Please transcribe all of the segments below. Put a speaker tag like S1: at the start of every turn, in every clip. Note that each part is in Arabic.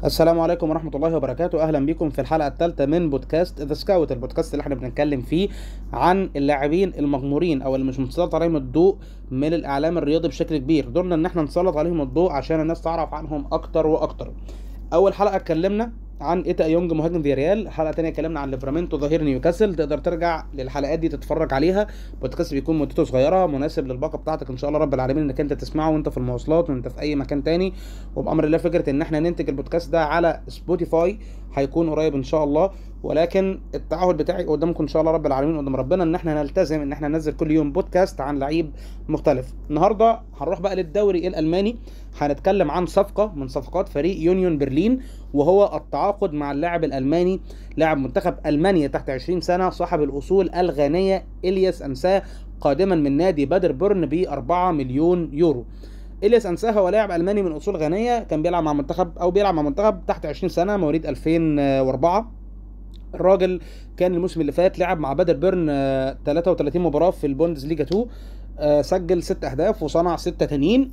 S1: السلام عليكم ورحمة الله وبركاته. أهلا بكم في الحلقة الثالثة من بودكاست ذا سكاوت، البودكاست اللي احنا بنتكلم فيه عن اللاعبين المغمورين أو اللي مش مسلط عليهم الضوء من الإعلام الرياضي بشكل كبير. دورنا إن احنا نسلط عليهم الضوء عشان الناس تعرف عنهم أكتر وأكتر. أول حلقة اتكلمنا عن إيتا يونج مهاجم فياريال، حلقة تانية اتكلمنا عن ليفرامينتو ظهير نيوكاسل. تقدر ترجع للحلقات دي تتفرج عليها. بودكاست بيكون مدته صغيرة، مناسب للباقة بتاعتك إن شاء الله رب العالمين إنك أنت تسمعه وأنت في المواصلات وأنت في أي مكان تاني. وبأمر الله فكرة إن احنا ننتج البودكاست ده على سبوتيفاي هيكون قريب إن شاء الله، ولكن التعهد بتاعي قدامكم إن شاء الله رب العالمين قدام ربنا إن احنا نلتزم إن احنا ننزل كل يوم بودكاست عن لعيب مختلف. النهارده هنروح بقى للدوري الألماني، هنتكلم عن صفقة من صفقات فريق يونيون برلين، وهو التعاقد مع اللاعب الألماني لاعب منتخب ألمانيا تحت 20 سنة صاحب الأصول الغانية إلياس أنساه، قادما من نادي بادربورن ب 4 مليون يورو. إلياس أنساه هو لاعب ألماني من أصول غانية، كان بيلعب مع منتخب تحت 20 سنة مواليد 2004. الراجل كان الموسم اللي فات لعب مع بادربورن 33 مباراة في البوندسليجا 2، سجل 6 أهداف وصنع 6 تانيين.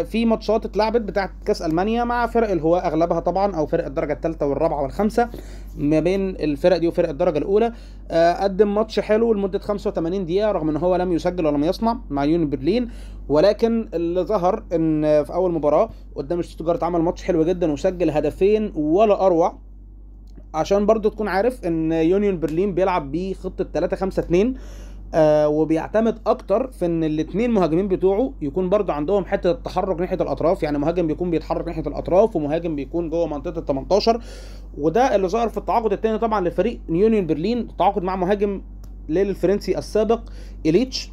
S1: في ماتشات اتلعبت بتاعت كاس المانيا مع فرق الهواة اغلبها طبعا، او فرق الدرجه الثالثه والرابعه والخامسه ما بين الفرق دي وفرق الدرجه الاولى. قدم ماتش حلو لمده 85 دقيقه رغم ان هو لم يسجل ولم يصنع مع يونيون برلين، ولكن اللي ظهر ان في اول مباراه قدام شتوتجارت عمل ماتش حلو جدا وسجل هدفين ولا اروع. عشان برضو تكون عارف ان يونيون برلين بيلعب بخطه 3-5-2، وبيعتمد اكتر في ان الاثنين مهاجمين بتوعه يكون برضو عندهم حته التحرك ناحيه الاطراف، يعني مهاجم بيكون بيتحرك ناحيه الاطراف ومهاجم بيكون جوه منطقه ال 18. وده اللي ظهر في التعاقد الثاني طبعا لفريق يونيون برلين، تعاقد مع مهاجم الفرنسي السابق إليتش،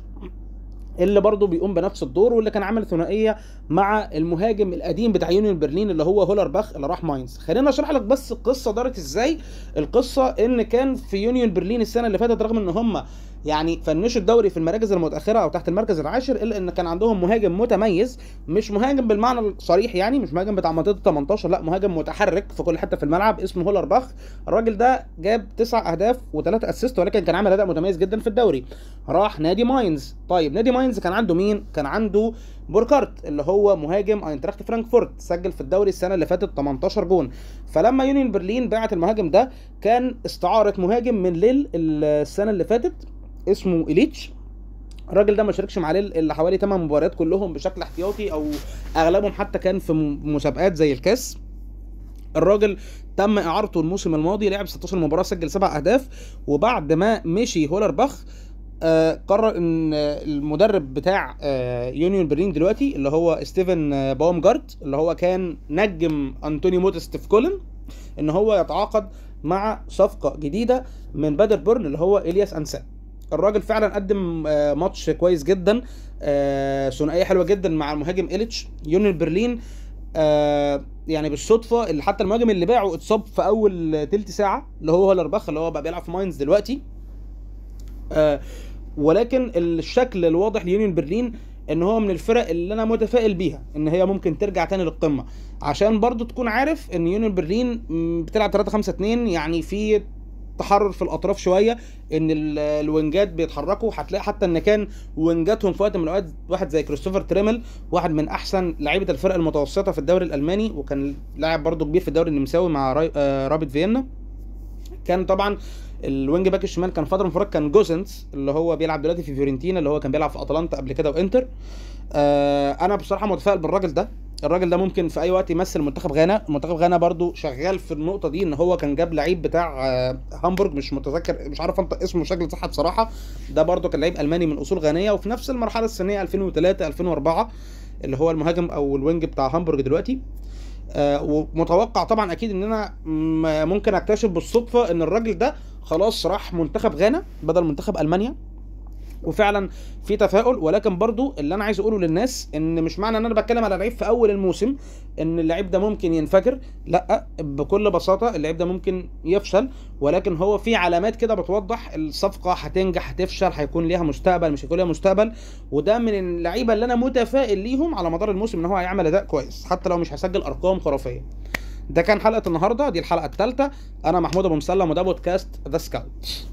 S1: اللي برضه بيقوم بنفس الدور واللي كان عامل ثنائيه مع المهاجم القديم بتاع يونيون برلين اللي هو هولرباخ اللي راح ماينز. خلينا اشرح لك بس القصه دارت ازاي. القصه ان كان في يونيون برلين السنه اللي فاتت رغم ان هم يعني فنشوا الدوري في المراكز المتاخره او تحت المركز العاشر، الا ان كان عندهم مهاجم متميز، مش مهاجم بالمعنى الصريح يعني، مش مهاجم بتاع منطقه 18، لا مهاجم متحرك في كل حته في الملعب اسمه هولرباخ. الراجل ده جاب 9 اهداف و3 اسيست، ولكن كان عامل اداء متميز جدا في الدوري. راح نادي ماينز. طيب نادي ماينز كان عنده مين؟ كان عنده بوركارت اللي هو مهاجم اينتراخت فرانكفورت، سجل في الدوري السنه اللي فاتت 18 جون. فلما يونيون برلين باعت المهاجم ده كان استعاره مهاجم من ليل السنه اللي فاتت اسمه إليتش. الراجل ده ما شاركش مع ليل الا حوالي 8 مباريات كلهم بشكل احتياطي، او اغلبهم حتى كان في مسابقات زي الكاس. الراجل تم اعارته الموسم الماضي، لعب 16 مباراه سجل 7 اهداف. وبعد ما مشي هولرباخ قرر ان المدرب بتاع يونيون برلين دلوقتي اللي هو ستيفن باومجارت اللي هو كان نجم انتوني موتست في كولن، ان هو يتعاقد مع صفقه جديده من بادربورن اللي هو إلياس أنساه. الراجل فعلا قدم ماتش كويس جدا، ثنائيه حلوه جدا مع المهاجم إليتش. يونيون برلين يعني بالصدفه اللي حتى المهاجم اللي باعه اتصاب في اول تلت ساعه اللي هو هولرباخ اللي هو بقى بيلعب في ماينز دلوقتي. ولكن الشكل الواضح ليونيون برلين ان هو من الفرق اللي انا متفائل بيها ان هي ممكن ترجع تاني للقمه. عشان برضو تكون عارف ان يونيون برلين بتلعب 3-5-2، يعني في تحرر في الاطراف شويه، ان الوينجات بيتحركوا. هتلاقي حتى ان كان وينجاتهم في وقت من الاوقات واحد زي كريستوفر تريمل، واحد من احسن لعيبه الفرق المتوسطه في الدوري الالماني، وكان لاعب برضو كبير في الدوري النمساوي مع رابط فيينا. كان طبعا الوينج باك الشمال كان فتره من فترات كان جوسنس اللي هو بيلعب دلوقتي في فيورنتينا، اللي هو كان بيلعب في اتلانتا قبل كده وانتر. انا بصراحه متفائل بالراجل ده. الراجل ده ممكن في اي وقت يمثل منتخب غانا. منتخب غانا برضو شغال في النقطه دي، ان هو كان جاب لعيب بتاع هامبورغ، مش متذكر مش عارف انت اسمه بشكل صح بصراحه. ده برضو كان لعيب الماني من اصول غانيه وفي نفس المرحله السنيه 2003 2004 اللي هو المهاجم او الوينج بتاع هامبورغ دلوقتي. ومتوقع طبعا اكيد ان انا ممكن اكتشف بالصدفه ان الراجل ده خلاص راح منتخب غانا بدل منتخب المانيا، وفعلا في تفاؤل. ولكن برضو اللي انا عايز اقوله للناس ان مش معنى ان انا بتكلم على لعيب في اول الموسم ان اللعيب ده ممكن ينفجر، لا، بكل بساطه اللعيب ده ممكن يفشل، ولكن هو في علامات كده بتوضح الصفقه هتنجح هتفشل، هيكون ليها مستقبل مش هيكون ليها مستقبل. وده من اللعيبه اللي انا متفائل ليهم على مدار الموسم ان هو هيعمل اداء كويس حتى لو مش هيسجل ارقام خرافيه. ده كان حلقه النهارده، دي الحلقه الثالثه. انا محمود ابو مسلم وده بودكاست ذا سكاوت.